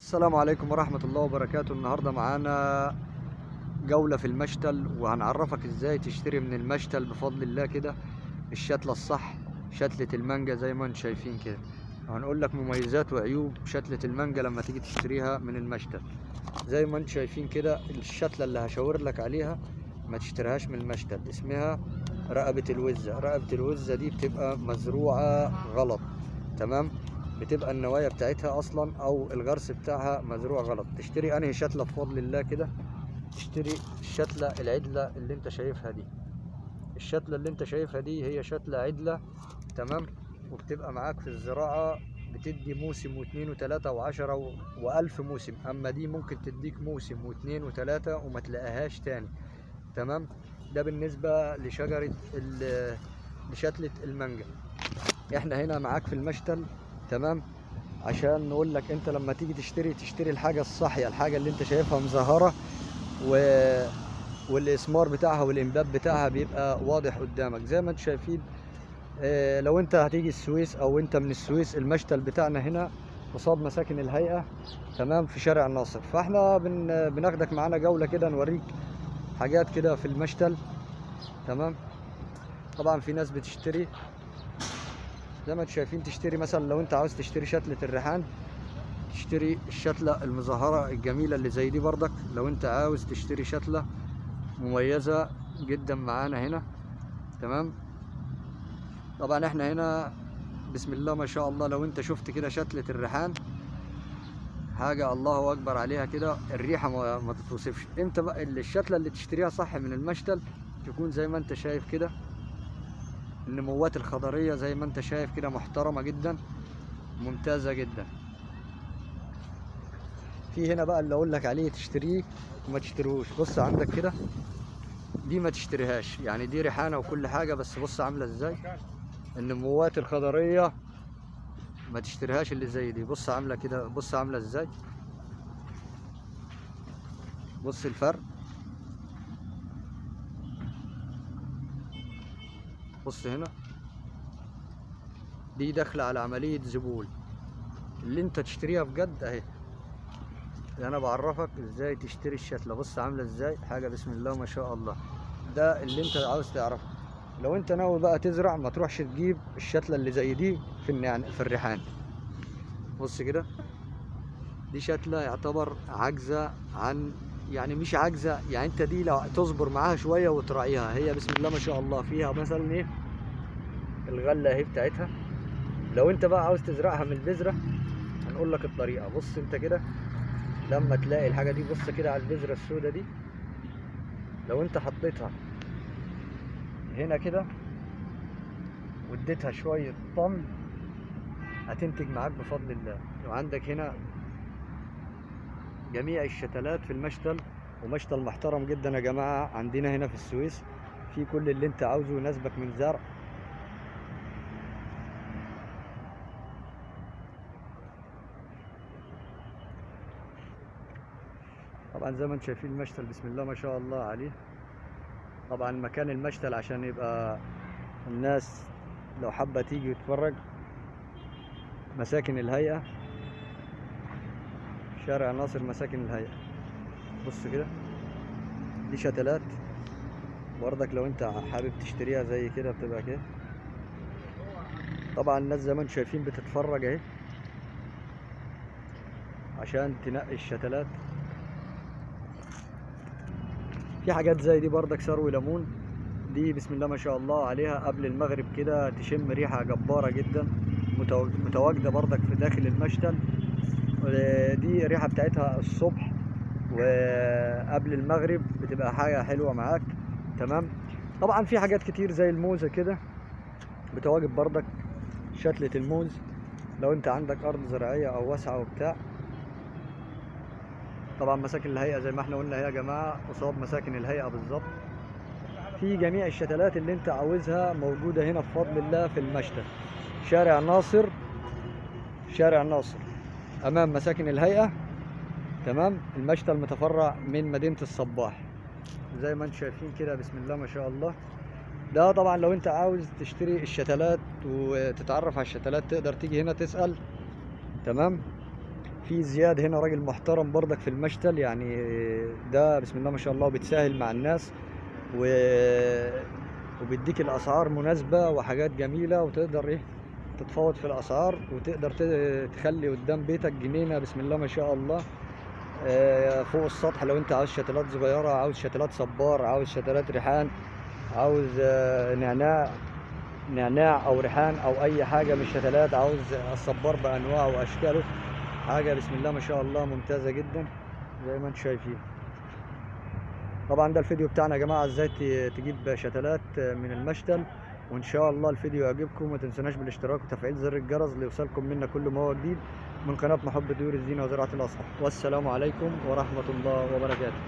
السلام عليكم ورحمة الله وبركاته. النهاردة معانا جولة في المشتل، وهنعرفك ازاي تشتري من المشتل بفضل الله كده الشتلة الصح، شتلة المانجا زي ما انتم شايفين كده. وهنقول لك مميزات وعيوب شتلة المانجا لما تيجي تشتريها من المشتل. زي ما انتم شايفين كده الشتلة اللي هشاور لك عليها ما تشتريهاش من المشتل، اسمها رقبة الوزة. رقبة الوزة دي بتبقى مزروعة غلط، تمام؟ بتبقى النوايا بتاعتها اصلا او الغرس بتاعها مزروع غلط. تشتري انهي شتلة بفضل الله كده؟ تشتري الشتلة العدلة اللي انت شايفها دي. الشتلة اللي انت شايفها دي هي شتلة عدلة، تمام؟ وبتبقى معاك في الزراعة، بتدي موسم واثنين وثلاثة وعشرة وألف موسم. أما دي ممكن تديك موسم واثنين وثلاثة وما تلاقيهاش تاني، تمام؟ ده بالنسبة لشتلة المانجا. احنا هنا معاك في المشتل، تمام؟ عشان نقول لك انت لما تيجي تشتري الحاجة الصحية، الحاجة اللي انت شايفها مزهرة و... والاسمار بتاعها والانباب بتاعها بيبقى واضح قدامك زي ما انتم شايفين. لو انت هتيجي السويس او انت من السويس، المشتل بتاعنا هنا قصاد مساكن الهيئة، تمام؟ في شارع الناصر. فاحنا بناخدك معانا جولة كده، نوريك حاجات كده في المشتل، تمام؟ طبعا في ناس بتشتري زي ما انتم شايفين. تشتري مثلا لو انت عاوز تشتري شتلة الريحان، تشتري الشتلة المزهرة الجميلة اللي زي دي بردك. لو انت عاوز تشتري شتلة مميزة جدا معانا هنا، تمام؟ طبعا احنا هنا بسم الله ما شاء الله. لو انت شفت كده شتلة الريحان، حاجة الله اكبر عليها كده، الريحة ما تتوصفش. انت بقى الشتلة اللي تشتريها صح من المشتل تكون زي ما انت شايف كده، النموات الخضرية زي ما انت شايف كده محترمة جدا، ممتازة جدا. في هنا بقى اللي اقول لك عليه تشتريه وما تشتريهوش. بص عندك كده، دي ما تشتريهاش، يعني دي ريحانة وكل حاجة، بس بص عاملة ازاي النموات الخضرية، ما تشتريهاش اللي زي دي. بص عاملة كده، بص عاملة ازاي، بص الفرق، بص هنا دي داخلة على عملية زبول. اللي انت تشتريها بجد اهي. انا بعرفك ازاي تشتري الشتلة. بص عاملة ازاي، حاجة بسم الله ما شاء الله. ده اللي انت عاوز تعرفه. لو انت ناوي بقى تزرع، ما تروحش تجيب الشتلة اللي زي دي في الريحان. بص كده، دي شتلة يعتبر عاجزة عن، يعني مش عاجزة، يعني انت دي لو تصبر معاها شوية وتراعيها، هي بسم الله ما شاء الله فيها مثلا ايه الغلة اهي بتاعتها. لو انت بقى عاوز تزرعها من البذرة، هنقول لك الطريقة. بص انت كده لما تلاقي الحاجة دي، بص كده على البذرة السوداء دي، لو انت حطيتها هنا كده واديتها شوية طمي، هتنتج معاك بفضل الله. وعندك هنا جميع الشتلات في المشتل، ومشتل محترم جدا يا جماعة عندنا هنا في السويس، في كل اللي انت عاوزه يناسبك من زرع. طبعا زي ما انتم شايفين المشتل بسم الله ما شاء الله عليه. طبعا مكان المشتل عشان يبقى الناس لو حابة تيجي تتفرج، مساكن الهيئة، شارع ناصر مساكن الهيئة. بص كده دي شتلات برضك، لو انت حابب تشتريها زي كده بتبقى كده. طبعا الناس زي ما انتم شايفين بتتفرج اهي عشان تنقي الشتلات. في حاجات زي دي برضك سروي ليمون، دي بسم الله ما شاء الله عليها قبل المغرب كده تشم ريحة جبارة جدا، متواجدة برضك في داخل المشتل. دي الريحة بتاعتها الصبح وقبل المغرب بتبقى حاجة حلوة معاك، تمام؟ طبعا في حاجات كتير زي الموزة كده بتواجد برضك، شتلة الموز لو انت عندك ارض زراعية او واسعة وبتاع. طبعا مساكن الهيئة زي ما احنا قلنا يا جماعة قصاد مساكن الهيئة بالظبط. في جميع الشتلات اللي انت عاوزها موجودة هنا بفضل الله في المشتل. شارع ناصر، شارع ناصر امام مساكن الهيئة، تمام؟ المشتل متفرع من مدينة الصباح زي ما انتم شايفين كده بسم الله ما شاء الله. ده طبعا لو انت عاوز تشتري الشتلات وتتعرف على الشتلات تقدر تيجي هنا تسأل، تمام؟ في زياد هنا راجل محترم برضك في المشتل، يعني ده بسم الله ما شاء الله بيتساهل مع الناس و... وبيديك الاسعار مناسبة وحاجات جميلة، وتقدر ايه تتفاوض في الاسعار، وتقدر تخلي قدام بيتك جنينة بسم الله ما شاء الله فوق السطح. لو انت عاوز شتلات صغيرة، عاوز شتلات صبار، عاوز شتلات ريحان، عاوز نعناع او ريحان او اي حاجة من الشتلات، عاوز الصبار بانواعه واشكاله، حاجة بسم الله ما شاء الله ممتازة جدا زي ما انتم شايفين. طبعا ده الفيديو بتاعنا يا جماعة ازاي تجيب شتلات من المشتل، وان شاء الله الفيديو يعجبكم. وما تنسوناش بالاشتراك وتفعيل زر الجرس ليوصلكم منا كل ما هو جديد من قناة محب طيور الزينة وزراعة الأصلح. والسلام عليكم ورحمة الله وبركاته.